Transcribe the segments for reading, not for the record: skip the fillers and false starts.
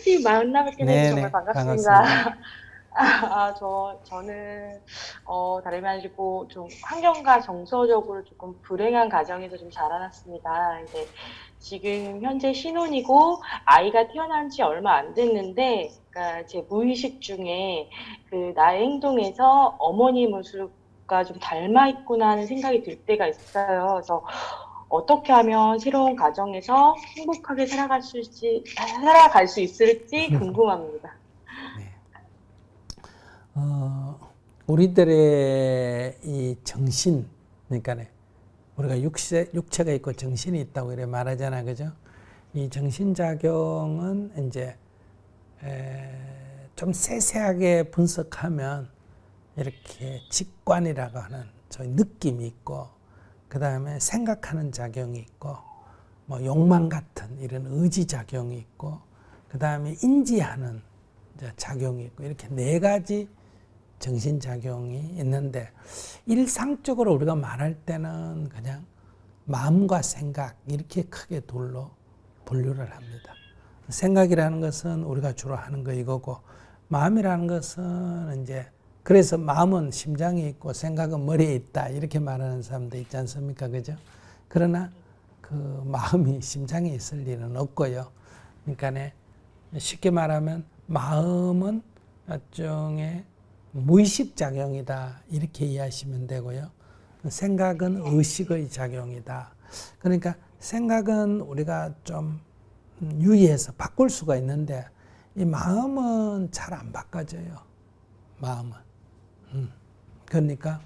일찍 만나 뵙게 돼서 정말 네네, 반갑습니다. 반갑습니다. 저는, 다름이 아니고 좀 환경과 정서적으로 조금 불행한 가정에서 좀 자라났습니다. 이제 지금 현재 신혼이고 아이가 태어난 지 얼마 안 됐는데, 그러니까 제 무의식 중에 그 나의 행동에서 어머니 모습과 좀 닮아 있구나 하는 생각이 들 때가 있어요. 그래서 어떻게 하면 새로운 가정에서 행복하게 살아갈 수 있을지 궁금합니다. 네. 어, 우리들의 이 정신, 그러니까 우리가 육체가 있고 정신이 있다고 이래 말하잖아, 그죠? 이 정신작용은 이제 좀 세세하게 분석하면 이렇게 직관이라고 하는 저희 느낌이 있고, 그 다음에 생각하는 작용이 있고, 뭐 욕망 같은 이런 의지 작용이 있고, 그 다음에 인지하는 작용이 있고, 이렇게 네 가지 정신 작용이 있는데, 일상적으로 우리가 말할 때는 그냥 마음과 생각 이렇게 크게 둘로 분류를 합니다. 생각이라는 것은 우리가 주로 하는 거 이거고, 마음이라는 것은 이제, 그래서 마음은 심장에 있고 생각은 머리에 있다 이렇게 말하는 사람도 있지 않습니까? 그죠? 그러나 그 마음이 심장에 있을 일은 없고요. 그러니까 쉽게 말하면 마음은 일종의 무의식 작용이다 이렇게 이해하시면 되고요. 생각은 의식의 작용이다. 그러니까 생각은 우리가 좀 유의해서 바꿀 수가 있는데, 이 마음은 잘 안 바꿔져요. 마음은. 그러니까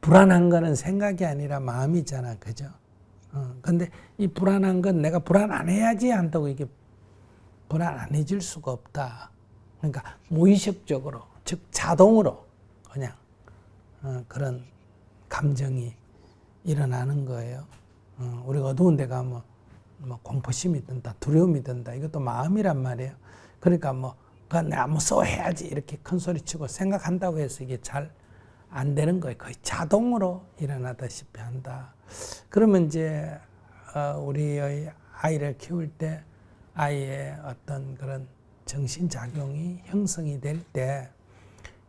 불안한 거는 생각이 아니라 마음이잖아, 그죠? 근데 이 불안한 건 내가 불안 안 해야지 한다고 이게 불안 안 해질 수가 없다. 그러니까 무의식적으로, 즉 자동으로 그냥 그런 감정이 일어나는 거예요. 우리가 어두운 데 가면 뭐 공포심이 든다, 두려움이 든다. 이것도 마음이란 말이에요. 그러니까 뭐 내가 무서워해야지 이렇게 큰 소리 치고 생각한다고 해서 이게 잘 안 되는 거예요. 거의 자동으로 일어나다시피 한다. 그러면 이제 우리의 아이를 키울 때 아이의 어떤 그런 정신작용이 형성이 될 때,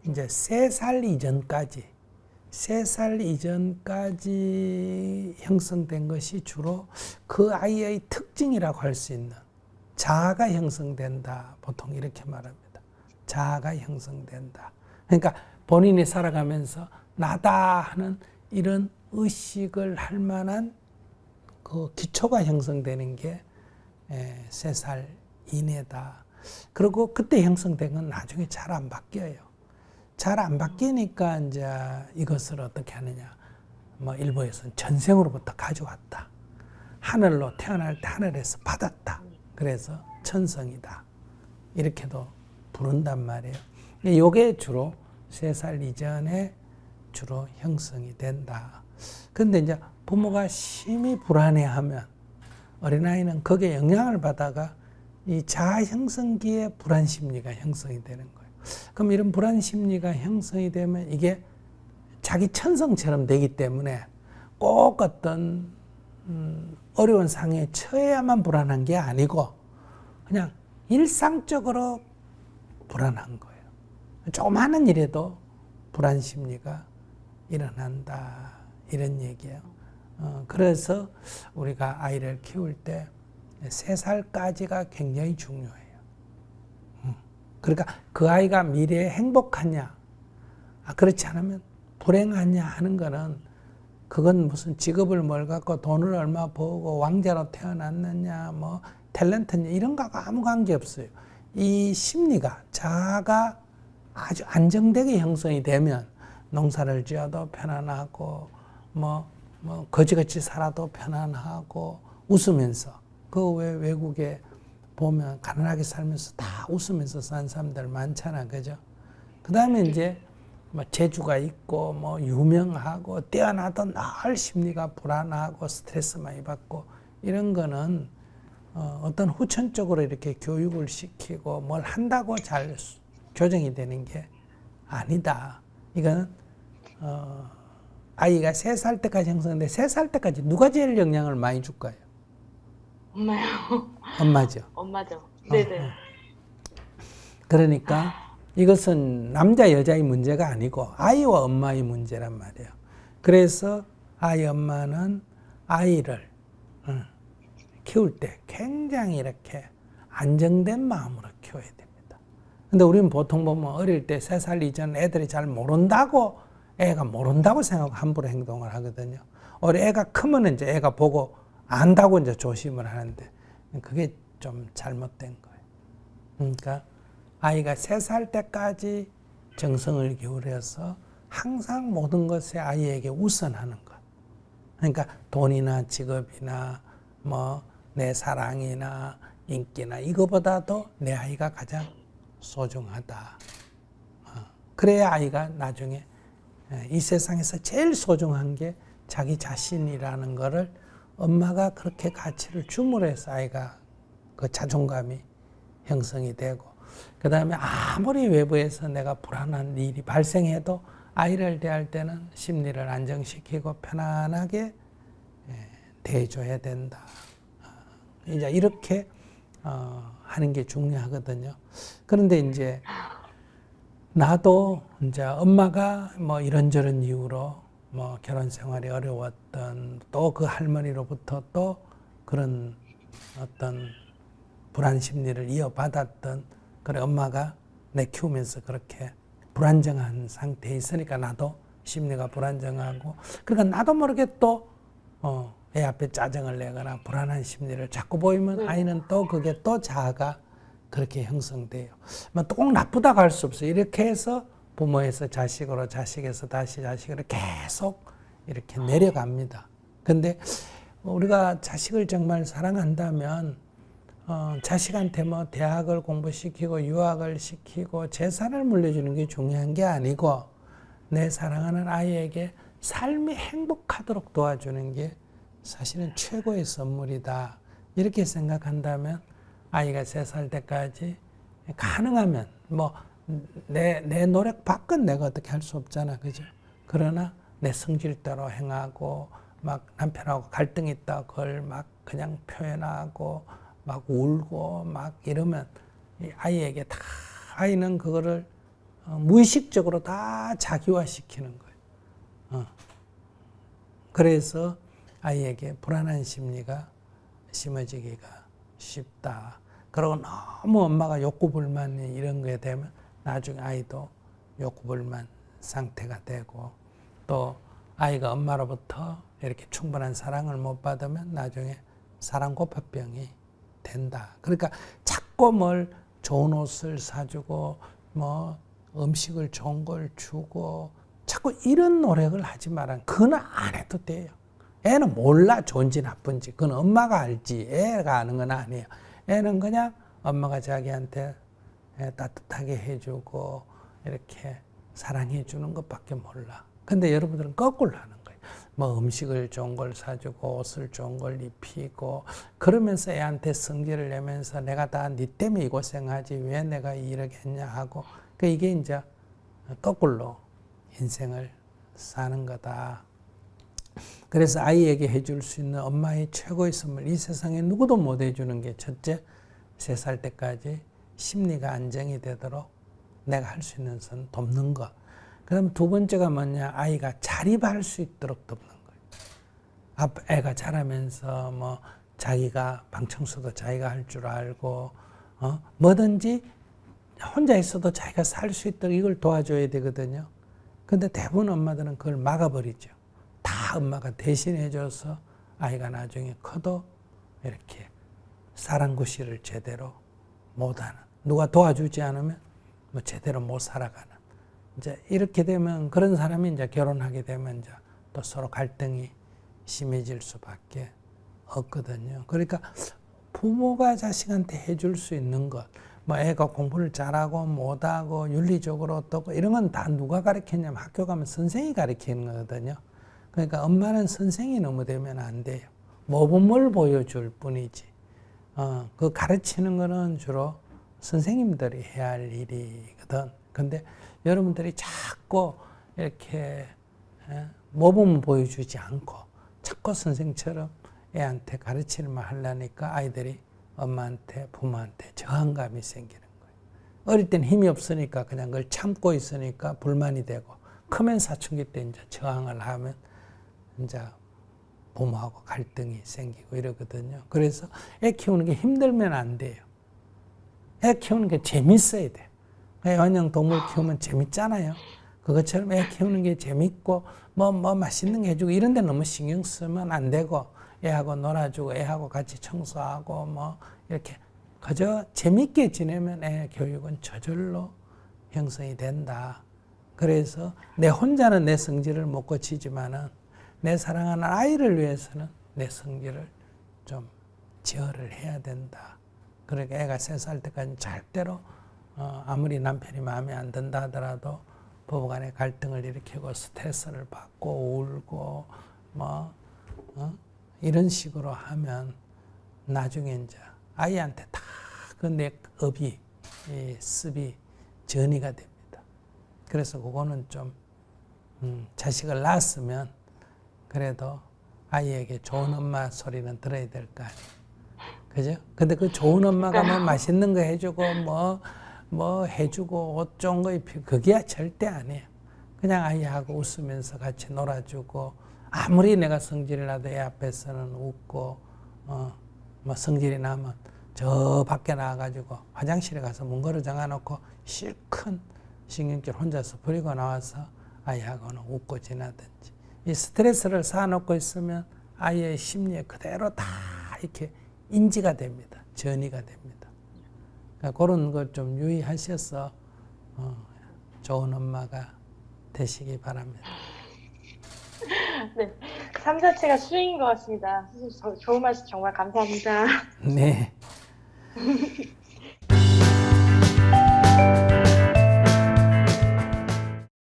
이제 3살 이전까지 형성된 것이 주로 그 아이의 특징이라고 할 수 있는 자아가 형성된다. 보통 이렇게 말합니다. 자아가 형성된다. 그러니까 본인이 살아가면서 나다 하는 이런 의식을 할 만한 그 기초가 형성되는 게 3살 이내다. 그리고 그때 형성된 건 나중에 잘 안 바뀌어요. 잘 안 바뀌니까 이제 이것을 어떻게 하느냐. 뭐 일부에서는 전생으로부터 가져왔다. 하늘로 태어날 때 하늘에서 받았다. 그래서 천성이다. 이렇게도 부른단 말이에요. 이게 주로 3살 이전에 주로 형성이 된다. 근데 이제 부모가 심히 불안해하면 어린아이는 거기에 영향을 받아가 이 자아 형성기에 불안 심리가 형성이 되는 거예요. 그럼 이런 불안 심리가 형성이 되면 이게 자기 천성처럼 되기 때문에 꼭 어떤 어려운 상황에 처해야만 불안한 게 아니고 그냥 일상적으로 불안한 거예요. 조그마한 일에도 불안 심리가 일어난다. 이런 얘기예요. 그래서 우리가 아이를 키울 때 3살까지가 굉장히 중요해요. 그러니까 그 아이가 미래에 행복하냐, 그렇지 않으면 불행하냐 하는 거는 그건 무슨 직업을 뭘 갖고 돈을 얼마 벌고 왕자로 태어났느냐, 뭐 탤런트냐 이런 거하고 아무 관계 없어요. 이 심리가 자아가 아주 안정되게 형성이 되면 농사를 지어도 편안하고 뭐 거지같이 살아도 편안하고 웃으면서, 그 외국에 보면 가난하게 살면서 다 웃으면서 사는 사람들 많잖아, 그죠? 그 다음에 이제 뭐 재주가 있고 뭐 유명하고 뛰어나도 늘 심리가 불안하고 스트레스 많이 받고 이런 거는 어떤 후천적으로 이렇게 교육을 시키고 뭘 한다고 잘 교정이 되는 게 아니다. 이거는 아이가 3살 때까지 형성되는데 3살 때까지 누가 제일 영향을 많이 줄 거예요? 엄마요. 엄마죠. 엄마죠. 어, 네네. 그러니까 이것은 남자 여자의 문제가 아니고 아이와 엄마의 문제란 말이에요. 그래서 아이 엄마는 아이를 키울 때 굉장히 이렇게 안정된 마음으로 키워야 됩니다. 근데 우리는 보통 보면 어릴 때 3살 이전 애들이 잘 모른다고 애가 모른다고 생각하고 함부로 행동을 하거든요. 우리 애가 크면 이제 애가 보고 안다고 이제 조심을 하는데 그게 좀 잘못된 거예요. 그러니까 아이가 3살 때까지 정성을 기울여서 항상 모든 것에 아이에게 우선하는 것. 그러니까 돈이나 직업이나 뭐 내 사랑이나 인기나 이거보다도 내 아이가 가장 소중하다. 그래야 아이가 나중에 이 세상에서 제일 소중한 게 자기 자신이라는 거를 엄마가 그렇게 가치를 줌으로 해서 아이가 그 자존감이 형성이 되고 그 다음에 아무리 외부에서 내가 불안한 일이 발생해도 아이를 대할 때는 심리를 안정시키고 편안하게 대해줘야 된다. 이제 이렇게 하는 게 중요하거든요. 그런데 이제 나도 이제 엄마가 뭐 이런저런 이유로 뭐 결혼 생활이 어려웠던 또 그 할머니로부터 또 그런 어떤 불안 심리를 이어받았던 그래 엄마가 내 키우면서 그렇게 불안정한 상태에 있으니까 나도 심리가 불안정하고 그러니까 나도 모르게 또 애 앞에 짜증을 내거나 불안한 심리를 자꾸 보이면 아이는 또 그게 또 자아가 그렇게 형성돼요. 꼭 나쁘다고 할 수 없어요. 이렇게 해서 부모에서 자식으로 자식에서 다시 자식으로 계속 이렇게 내려갑니다. 근데 우리가 자식을 정말 사랑한다면 자식한테 뭐 대학을 공부시키고 유학을 시키고 재산을 물려주는 게 중요한 게 아니고 내 사랑하는 아이에게 삶이 행복하도록 도와주는 게 사실은 최고의 선물이다. 이렇게 생각한다면 아이가 3살 때까지 가능하면 뭐 내 노력 밖은 내가 어떻게 할 수 없잖아. 그죠? 그러나 내 성질대로 행하고 막 남편하고 갈등이 있다 그걸 막 그냥 표현하고 막 울고 막 이러면 아이에게 다 아이는 그거를 무의식적으로 다 자기화시키는 거예요. 그래서 아이에게 불안한 심리가 심어지기가 쉽다. 그리고 너무 엄마가 욕구불만이 이런 거에 되면 나중에 아이도 욕구불만 상태가 되고 또 아이가 엄마로부터 이렇게 충분한 사랑을 못 받으면 나중에 사랑고파병이 된다. 그러니까 자꾸 뭘 좋은 옷을 사주고 뭐 음식을 좋은 걸 주고 자꾸 이런 노력을 하지 마라. 그건 안 해도 돼요. 애는 몰라 좋은지 나쁜지. 그건 엄마가 알지. 애가 아는 건 아니에요. 애는 그냥 엄마가 자기한테 따뜻하게 해주고 이렇게 사랑해 주는 것밖에 몰라. 근데 여러분들은 거꾸로 하는 거예요. 뭐 음식을 좋은 걸 사주고 옷을 좋은 걸 입히고 그러면서 애한테 성질을 내면서 내가 다 네 때문에 이 고생하지 왜 내가 이렇게 했냐 하고 그 이게 이제 거꾸로 인생을 사는 거다. 그래서 아이에게 해줄 수 있는 엄마의 최고의 선물 이 세상에 누구도 못 해주는 게 첫째 3살 때까지 심리가 안정이 되도록 내가 할 수 있는 선 돕는 것. 그 다음 두 번째가 뭐냐 아이가 자립할 수 있도록 돕는 거예요. 애가 자라면서 뭐 자기가 방청소도 자기가 할 줄 알고 뭐든지 혼자 있어도 자기가 살 수 있도록 이걸 도와줘야 되거든요. 근데 대부분 엄마들은 그걸 막아버리죠. 다 엄마가 대신해줘서 아이가 나중에 커도 이렇게 사랑구실을 제대로 못하는 누가 도와주지 않으면 뭐 제대로 못 살아가는 이제 이렇게 되면 그런 사람이 이제 결혼하게 되면 이제 또 서로 갈등이 심해질 수밖에 없거든요. 그러니까 부모가 자식한테 해줄 수 있는 것, 뭐 애가 공부를 잘하고 못하고 윤리적으로 어떻고 이런 건 다 누가 가르쳤냐면 학교 가면 선생이 가르치는 거거든요. 그러니까 엄마는 선생이 너무 되면 안 돼요. 모범을 보여줄 뿐이지. 그 가르치는 거는 주로 선생님들이 해야 할 일이거든. 근데 여러분들이 자꾸 이렇게 모범을 보여주지 않고 자꾸 선생처럼 애한테 가르치려면 하려니까 아이들이 엄마한테 부모한테 저항감이 생기는 거예요. 어릴 땐 힘이 없으니까 그냥 그걸 참고 있으니까 불만이 되고 크면 사춘기 때 이제 저항을 하면 이제 부모하고 갈등이 생기고 이러거든요. 그래서 애 키우는 게 힘들면 안 돼요. 애 키우는 게 재밌어야 돼요. 애완형 동물 키우면 재밌잖아요. 그것처럼 애 키우는 게 재밌고 뭐 맛있는 거 해주고 이런 데 너무 신경 쓰면 안 되고 애하고 놀아주고 애하고 같이 청소하고 뭐 이렇게 그저 재밌게 지내면 애 교육은 저절로 형성이 된다. 그래서 내 혼자는 내 성질을 못 고치지만은 내 사랑하는 아이를 위해서는 내 성질을 좀 제어를 해야 된다. 그러니까 애가 3살 때까지 절대로 아무리 남편이 마음에 안 든다 하더라도 부부간의 갈등을 일으키고 스트레스를 받고 울고 이런 식으로 하면 나중에 이제 아이한테 다 그 내 업이 습이 전이가 됩니다. 그래서 그거는 좀 자식을 낳았으면 그래도 아이에게 좋은 엄마 소리는 들어야 될 거 아니에요. 그죠? 근데 그 좋은 엄마가 뭐 맛있는 거 해주고 뭐 해주고 옷 좋은 거 입히고 그게 절대 아니에요. 그냥 아이하고 웃으면서 같이 놀아주고 아무리 내가 성질이 나도 애 앞에서는 웃고 뭐 성질이 나면 저 밖에 나와가지고 화장실에 가서 문 걸어 잠가놓고 실컷 신경질 혼자서 부리고 나와서 아이하고는 웃고 지나든지 이 스트레스를 쌓아놓고 있으면 아이의 심리에 그대로 다 이렇게 인지가 됩니다. 전이가 됩니다. 그러니까 그런 것 좀 유의하셔서 좋은 엄마가 되시기 바랍니다. 네, 삶 자체가 수행인 것 같습니다. 선생님, 좋은 말씀 정말 감사합니다. 네.